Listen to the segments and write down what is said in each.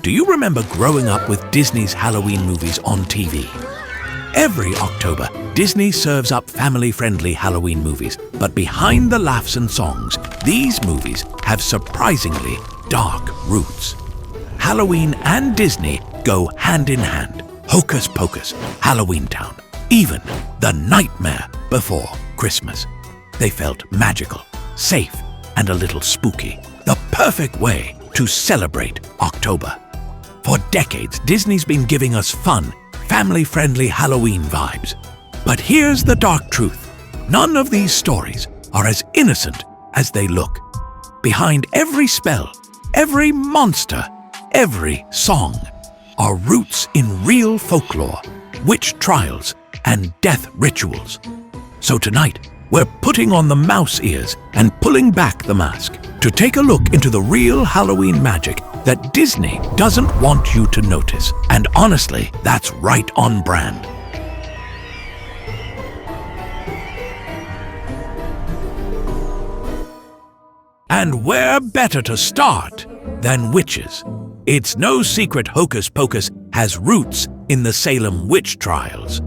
Do you remember growing up with Disney's Halloween movies on TV? Every October, Disney serves up family-friendly Halloween movies, but behind the laughs and songs, these movies have surprisingly dark roots. Halloween and Disney go hand in hand. Hocus Pocus, Halloweentown, even The Nightmare Before Christmas. They felt magical, safe, and a little spooky. The perfect way to celebrate October. For decades, Disney's been giving us fun, family-friendly Halloween vibes. But here's the dark truth. None of these stories are as innocent as they look. Behind every spell, every monster, every song are roots in real folklore, witch trials, and death rituals. So tonight, we're putting on the mouse ears and pulling back the mask to take a look into the real Halloween magic that Disney doesn't want you to notice. And honestly, that's right on brand. And where better to start than witches? It's no secret Hocus Pocus has roots in the Salem witch trials.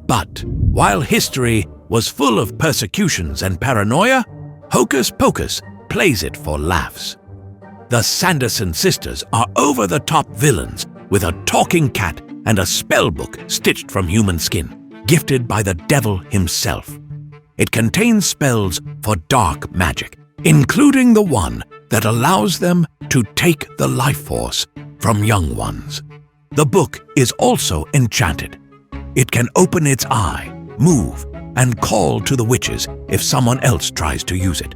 But while history was full of persecutions and paranoia, Hocus Pocus plays it for laughs. The Sanderson Sisters are over-the-top villains with a talking cat and a spellbook stitched from human skin, gifted by the devil himself. It contains spells for dark magic, including the one that allows them to take the life force from young ones. The book is also enchanted. It can open its eye, move, and call to the witches if someone else tries to use it.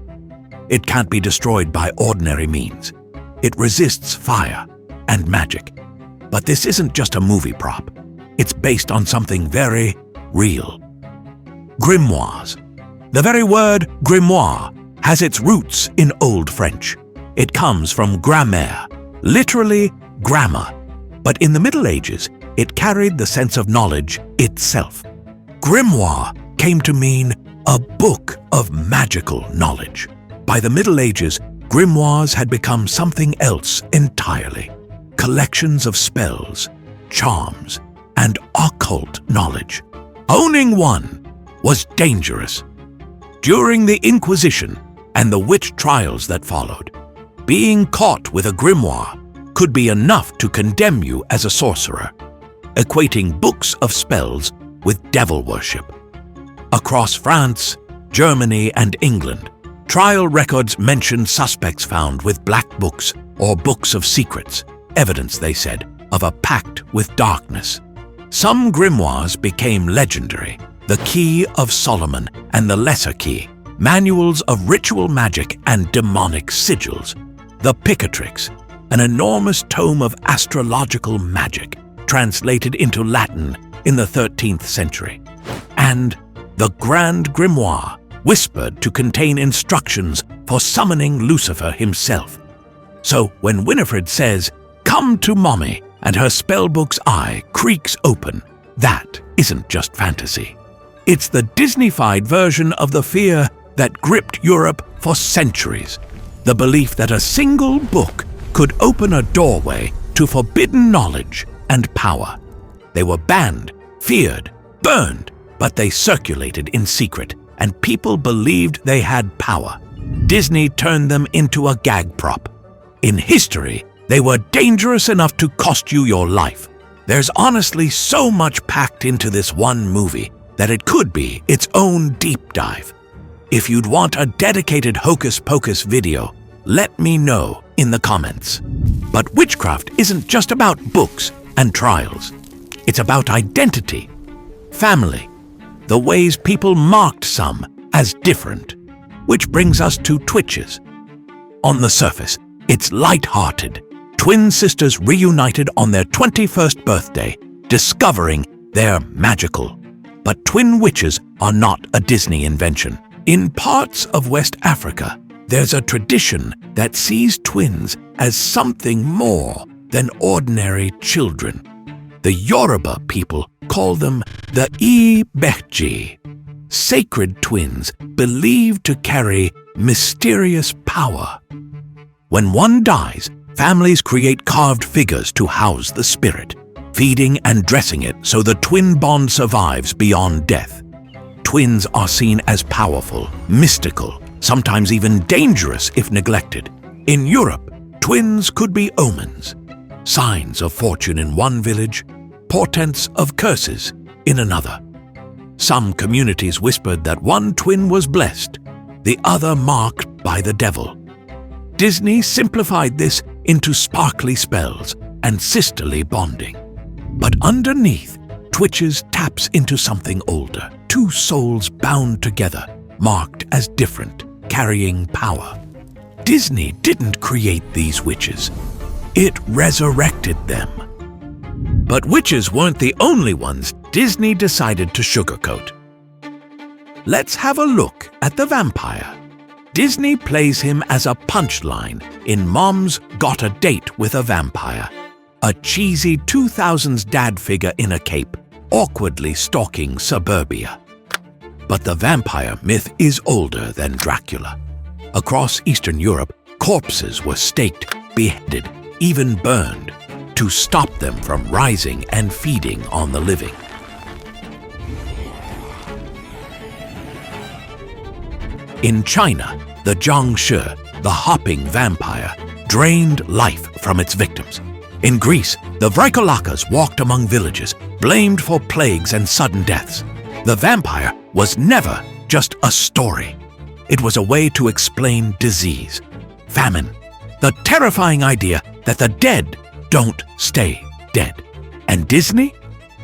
It can't be destroyed by ordinary means. It resists fire and magic. But this isn't just a movie prop. It's based on something very real. Grimoires. The very word grimoire has its roots in Old French. It comes from grammaire, literally grammar. But in the Middle Ages, it carried the sense of knowledge itself. Grimoire came to mean a book of magical knowledge. By the Middle Ages, grimoires had become something else entirely. Collections of spells, charms, and occult knowledge. Owning one was dangerous. During the Inquisition and the witch trials that followed, being caught with a grimoire could be enough to condemn you as a sorcerer, equating books of spells with devil worship. Across France, Germany, and England, trial records mentioned suspects found with black books or books of secrets, evidence, they said, of a pact with darkness. Some grimoires became legendary: the Key of Solomon and the Lesser Key, manuals of ritual magic and demonic sigils. The Picatrix, an enormous tome of astrological magic, translated into Latin in the 13th century. And the Grand Grimoire, whispered to contain instructions for summoning Lucifer himself. So when Winifred says, "Come to mommy," and her spellbook's eye creaks open, that isn't just fantasy. It's the Disney-fied version of the fear that gripped Europe for centuries. The belief that a single book could open a doorway to forbidden knowledge and power. They were banned, feared, burned, but they circulated in secret, and people believed they had power. Disney turned them into a gag prop. In history, they were dangerous enough to cost you your life. There's honestly so much packed into this one movie that it could be its own deep dive. If you'd want a dedicated Hocus Pocus video, let me know in the comments. But witchcraft isn't just about books and trials. It's about identity, family, the ways people marked some as different. Which brings us to Twitches. On the surface, it's light-hearted. Twin sisters reunited on their 21st birthday, discovering they're magical. But twin witches are not a Disney invention. In parts of West Africa, there's a tradition that sees twins as something more than ordinary children. The Yoruba people call them the Ibeji, sacred twins believed to carry mysterious power. When one dies, Families create carved figures to house the spirit, feeding and dressing it so the twin bond survives beyond death. Twins are seen as powerful, mystical, sometimes even dangerous if neglected. In Europe, twins could be omens, signs of fortune in one village, portents of curses in another. Some communities whispered that one twin was blessed, the other marked by the devil. Disney simplified this into sparkly spells and sisterly bonding. But underneath, Twitches taps into something older. Two souls bound together, marked as different, carrying power. Disney didn't create these witches. It resurrected them. But witches weren't the only ones Disney decided to sugarcoat. Let's have a look at the vampire. Disney plays him as a punchline in Mom's Got a Date with a Vampire, a cheesy 2000s dad figure in a cape, awkwardly stalking suburbia. But the vampire myth is older than Dracula. Across Eastern Europe, corpses were staked, beheaded, even burned, to stop them from rising and feeding on the living. In China, the Jiangshi, the hopping vampire, drained life from its victims. In Greece, the Vrykolakas walked among villages, blamed for plagues and sudden deaths. The vampire was never just a story. It was a way to explain disease, famine, the terrifying idea that the dead don't stay dead. And Disney?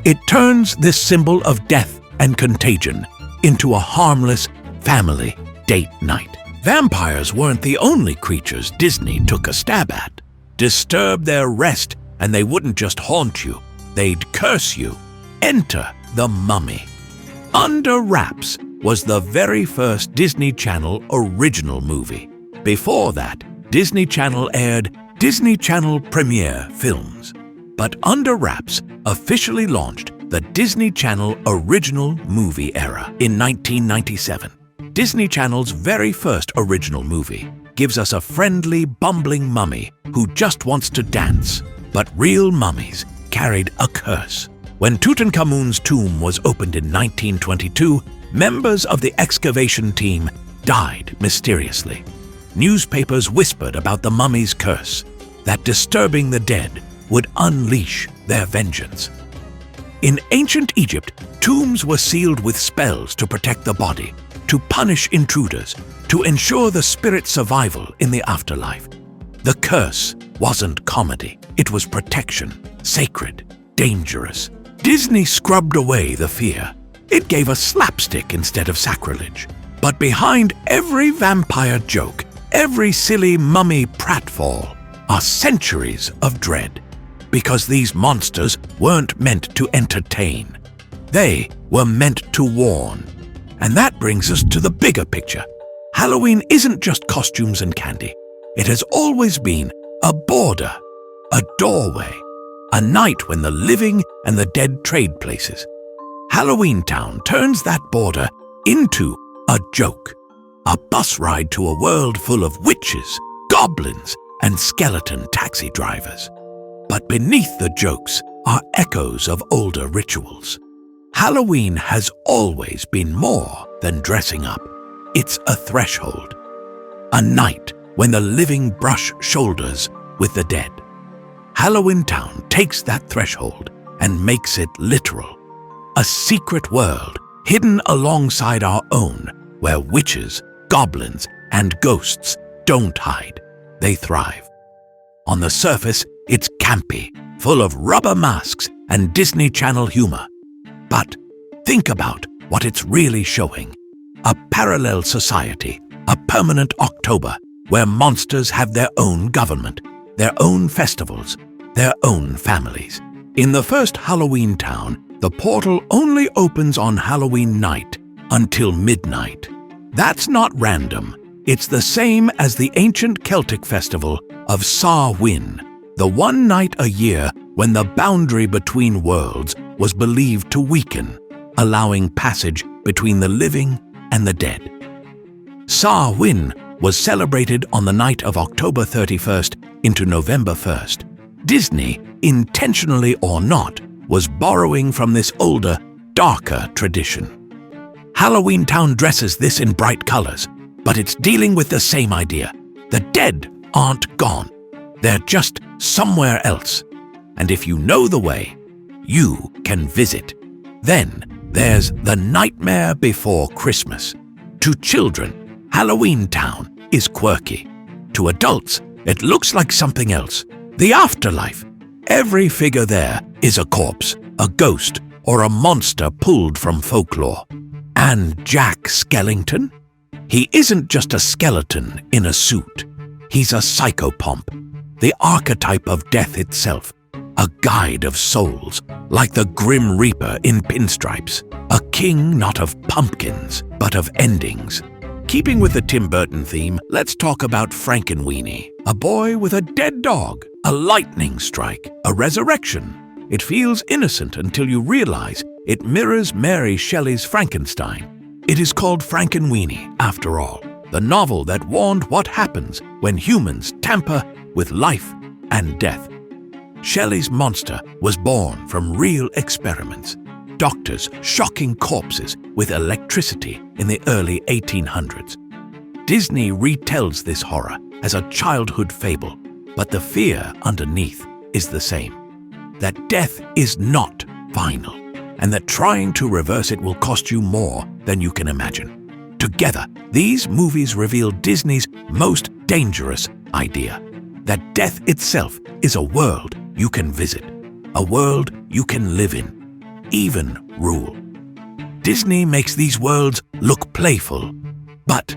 It turns this symbol of death and contagion into a harmless family date night. Vampires weren't the only creatures Disney took a stab at. Disturb their rest and they wouldn't just haunt you, they'd curse you. Enter the Mummy. Under Wraps was the very first Disney Channel original movie. Before that, Disney Channel aired Disney Channel premiere films. But Under Wraps officially launched the Disney Channel original movie era in 1997. Disney Channel's very first original movie gives us a friendly, bumbling mummy who just wants to dance. But real mummies carried a curse. When Tutankhamun's tomb was opened in 1922, members of the excavation team died mysteriously. Newspapers whispered about the mummy's curse, that disturbing the dead would unleash their vengeance. In ancient Egypt, tombs were sealed with spells to protect the body, to punish intruders, to ensure the spirit's survival in the afterlife. The curse wasn't comedy, it was protection, sacred, dangerous. Disney scrubbed away the fear. It gave us slapstick instead of sacrilege. But behind every vampire joke, every silly mummy pratfall, are centuries of dread. Because these monsters weren't meant to entertain. They were meant to warn. And that brings us to the bigger picture. Halloween isn't just costumes and candy. It has always been a border, a doorway, a night when the living and the dead trade places. Halloweentown turns that border into a joke, a bus ride to a world full of witches, goblins, and skeleton taxi drivers. But beneath the jokes are echoes of older rituals. Halloween has always been more than dressing up. It's a threshold, a night when the living brush shoulders with the dead. Halloweentown takes that threshold and makes it literal. A secret world hidden alongside our own, where witches, goblins, and ghosts don't hide, they thrive. On the surface, it's campy, full of rubber masks and Disney Channel humor. But think about what it's really showing. A parallel society, a permanent October, where monsters have their own government, their own festivals, their own families. In the first Halloweentown, the portal only opens on Halloween night until midnight. That's not random. It's the same as the ancient Celtic festival of Samhain, the one night a year when the boundary between worlds was believed to weaken, allowing passage between the living and the dead. Samhain was celebrated on the night of October 31st into November 1st, Disney, intentionally or not, was borrowing from this older, darker tradition. Halloweentown dresses this in bright colors, but it's dealing with the same idea. The dead aren't gone. They're just somewhere else. And if you know the way, you can visit. Then there's The Nightmare Before Christmas. To children, Halloweentown is quirky. To adults, it looks like something else. The afterlife. Every figure there is a corpse, a ghost, or a monster pulled from folklore. And Jack Skellington? He isn't just a skeleton in a suit. He's a psychopomp, the archetype of death itself, a guide of souls, like the Grim Reaper in pinstripes, a king not of pumpkins, but of endings. Keeping with the Tim Burton theme, let's talk about Frankenweenie, a boy with a dead dog, a lightning strike, a resurrection. It feels innocent until you realize it mirrors Mary Shelley's Frankenstein. It is called Frankenweenie, after all, the novel that warned what happens when humans tamper with life and death. Shelley's monster was born from real experiments. Doctors shocking corpses with electricity in the early 1800s. Disney retells this horror as a childhood fable, but the fear underneath is the same. That death is not final, and that trying to reverse it will cost you more than you can imagine. Together, these movies reveal Disney's most dangerous idea, that death itself is a world you can visit, a world you can live in, even rule. Disney makes these worlds look playful, but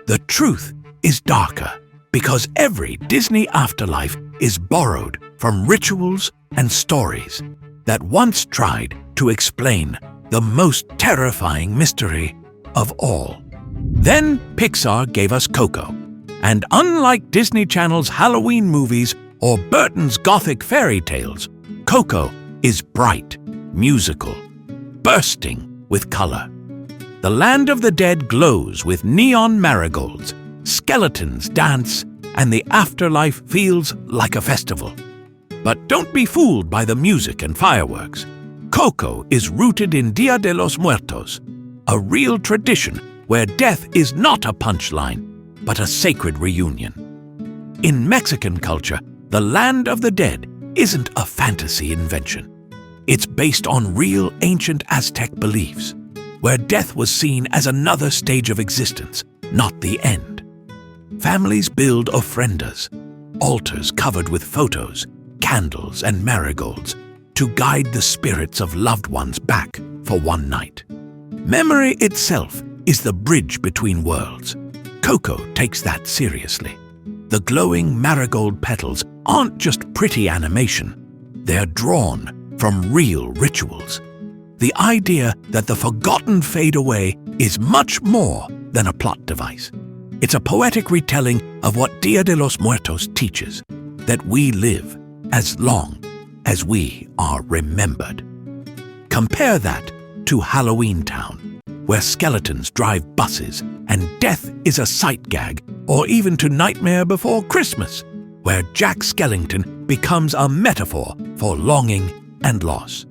the truth is darker, because every Disney afterlife is borrowed from rituals and stories that once tried to explain the most terrifying mystery of all. Then Pixar gave us Coco, and unlike Disney Channel's Halloween movies or Burton's Gothic fairy tales, Coco is bright, musical, bursting with color. The land of the dead glows with neon marigolds, skeletons dance, and the afterlife feels like a festival. But don't be fooled by the music and fireworks. Coco is rooted in Dia de los Muertos, a real tradition where death is not a punchline, but a sacred reunion. In Mexican culture, the land of the dead isn't a fantasy invention. It's based on real ancient Aztec beliefs, where death was seen as another stage of existence, not the end. Families build ofrendas, altars covered with photos, candles, and marigolds to guide the spirits of loved ones back for one night. Memory itself is the bridge between worlds. Coco takes that seriously. The glowing marigold petals aren't just pretty animation. They're drawn from real rituals. The idea that the forgotten fade away is much more than a plot device. It's a poetic retelling of what Dia de los Muertos teaches, that we live as long as we are remembered. Compare that to Halloweentown, where skeletons drive buses and death is a sight gag, or even to Nightmare Before Christmas, where Jack Skellington becomes a metaphor for longing and loss.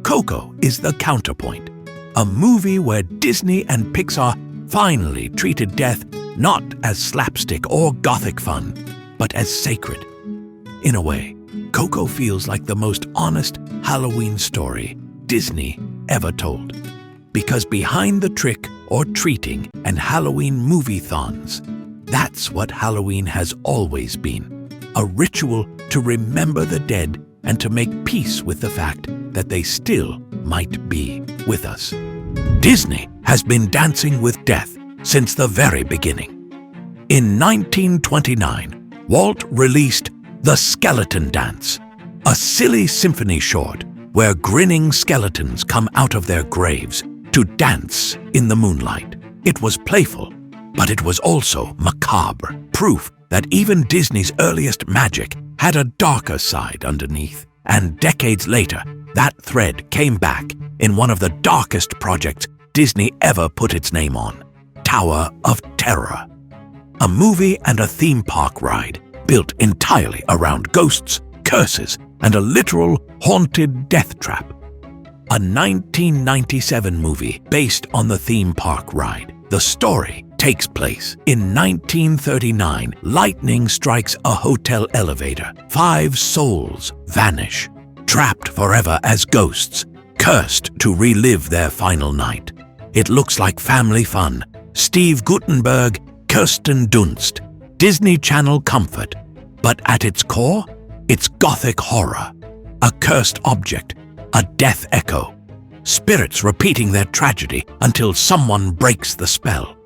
Coco is the counterpoint, a movie where Disney and Pixar finally treated death not as slapstick or gothic fun, but as sacred. In a way, Coco feels like the most honest Halloween story Disney ever told. Because behind the trick or treating and Halloween movie-thons, that's what Halloween has always been. A ritual to remember the dead and to make peace with the fact that they still might be with us. Disney has been dancing with death since the very beginning. In 1929, Walt released The Skeleton Dance, a silly symphony short where grinning skeletons come out of their graves to dance in the moonlight. It was playful, but it was also macabre, proof that even Disney's earliest magic had a darker side underneath. And decades later, that thread came back in one of the darkest projects Disney ever put its name on, Tower of Terror. A movie and a theme park ride built entirely around ghosts, curses, and a literal haunted death trap. A 1997 movie based on the theme park ride. The story takes place in 1939. Lightning strikes a hotel elevator. 5 souls vanish, trapped forever as ghosts, cursed to relive their final night. It looks like family fun. Steve Guttenberg, Kirsten Dunst, Disney Channel comfort. But at its core, it's gothic horror. A cursed object, a death echo. Spirits repeating their tragedy until someone breaks the spell.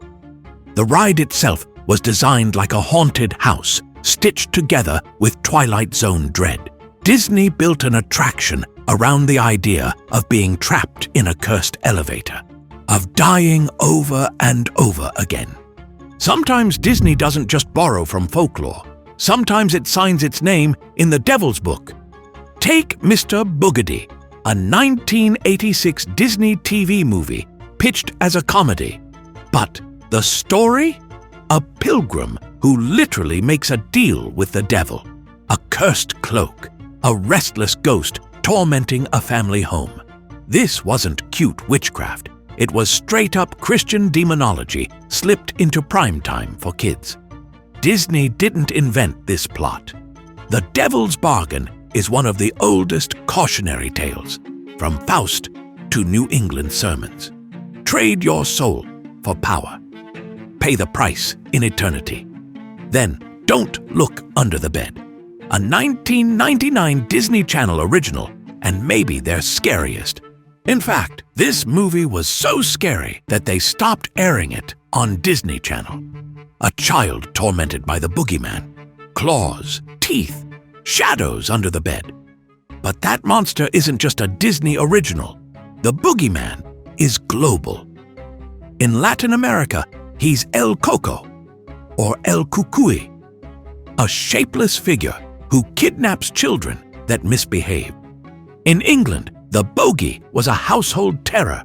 The ride itself was designed like a haunted house, stitched together with Twilight Zone dread. Disney built an attraction around the idea of being trapped in a cursed elevator, of dying over and over again. Sometimes Disney doesn't just borrow from folklore. Sometimes it signs its name in the Devil's Book. Take Mr. Boogedy, a 1986 Disney TV movie pitched as a comedy. But the story? A pilgrim who literally makes a deal with the devil. A cursed cloak, a restless ghost tormenting a family home. This wasn't cute witchcraft. It was straight-up Christian demonology slipped into primetime for kids. Disney didn't invent this plot. The Devil's Bargain is one of the oldest cautionary tales, from Faust to New England sermons. Trade your soul for power. Pay the price in eternity. Then don't look under the bed. A 1999 Disney Channel original, and maybe their scariest. In fact, this movie was so scary that they stopped airing it on Disney Channel. A child tormented by the Boogeyman. Claws, teeth, shadows under the bed. But that monster isn't just a Disney original. The Boogeyman is global. In Latin America, he's El Coco, or El Cucuy, a shapeless figure who kidnaps children that misbehave. In England, the bogey was a household terror,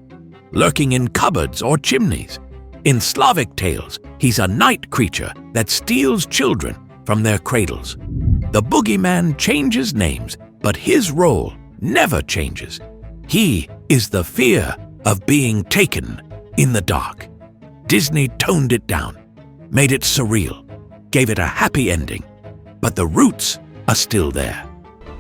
lurking in cupboards or chimneys. In Slavic tales, he's a night creature that steals children from their cradles. The Boogeyman changes names, but his role never changes. He is the fear of being taken in the dark. Disney toned it down, made it surreal, gave it a happy ending, but the roots are still there.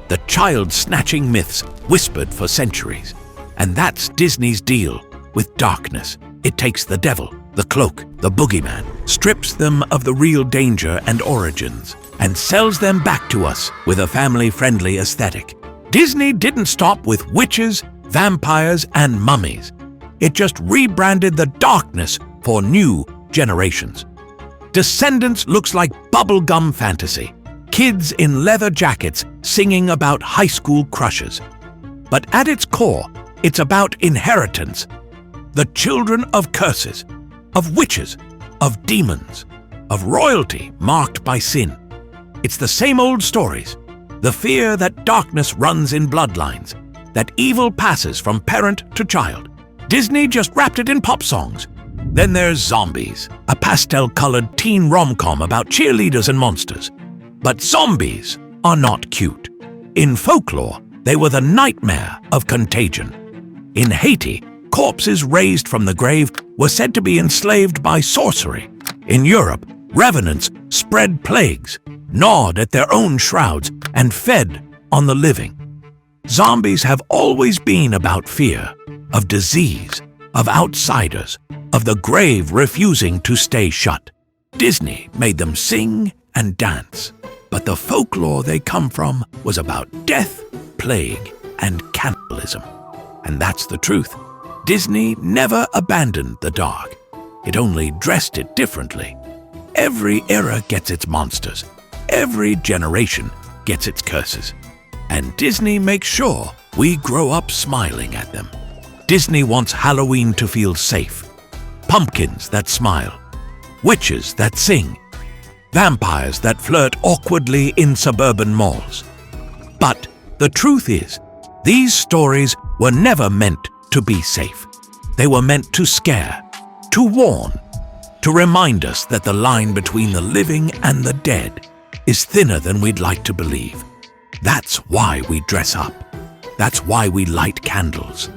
The child-snatching myths whispered for centuries. And that's Disney's deal with darkness. It takes the devil, the cloak, the Boogeyman, strips them of the real danger and origins, and sells them back to us with a family-friendly aesthetic. Disney didn't stop with witches, vampires, and mummies. It just rebranded the darkness for new generations. Descendants looks like bubblegum fantasy. Kids in leather jackets singing about high school crushes. But at its core, it's about inheritance. The children of curses, of witches, of demons, of royalty marked by sin. It's the same old stories. The fear that darkness runs in bloodlines, that evil passes from parent to child. Disney just wrapped it in pop songs. Then there's Zombies, a pastel-colored teen rom-com about cheerleaders and monsters. But zombies are not cute. In folklore, they were the nightmare of contagion. In Haiti, corpses raised from the grave were said to be enslaved by sorcery. In Europe, revenants spread plagues, gnawed at their own shrouds, and fed on the living. Zombies have always been about fear, of disease, of outsiders, of the grave refusing to stay shut. Disney made them sing and dance. But the folklore they come from was about death, plague, and cannibalism. And that's the truth. Disney never abandoned the dark. It only dressed it differently. Every era gets its monsters. Every generation gets its curses. And Disney makes sure we grow up smiling at them. Disney wants Halloween to feel safe. Pumpkins that smile. Witches that sing. Vampires that flirt awkwardly in suburban malls. But the truth is, these stories were never meant to be safe. They were meant to scare, to warn, to remind us that the line between the living and the dead is thinner than we'd like to believe. That's why we dress up. That's why we light candles.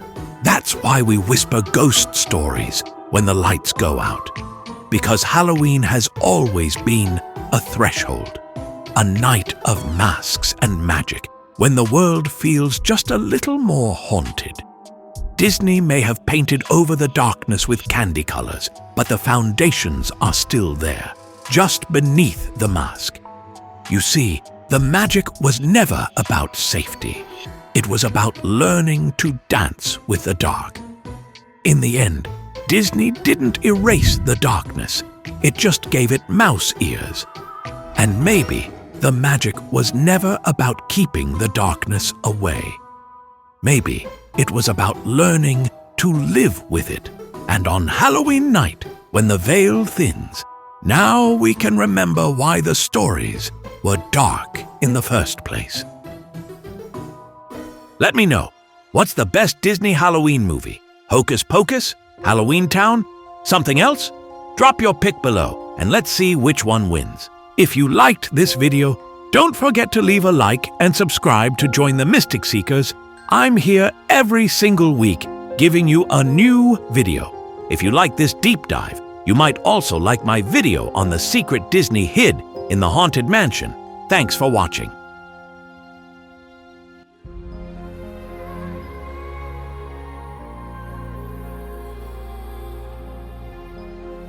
That's why we whisper ghost stories when the lights go out. Because Halloween has always been a threshold, a night of masks and magic, when the world feels just a little more haunted. Disney may have painted over the darkness with candy colors, but the foundations are still there, just beneath the mask. You see, the magic was never about safety. It was about learning to dance with the dark. In the end, Disney didn't erase the darkness. It just gave it mouse ears. And maybe the magic was never about keeping the darkness away. Maybe it was about learning to live with it. And on Halloween night, when the veil thins, now we can remember why the stories were dark in the first place. Let me know, what's the best Disney Halloween movie? Hocus Pocus? Halloweentown? Something else? Drop your pick below and let's see which one wins. If you liked this video, don't forget to leave a like and subscribe to join the Mystic Seekers. I'm here every single week giving you a new video. If you like this deep dive, you might also like my video on the secret Disney hid in the Haunted Mansion. Thanks for watching.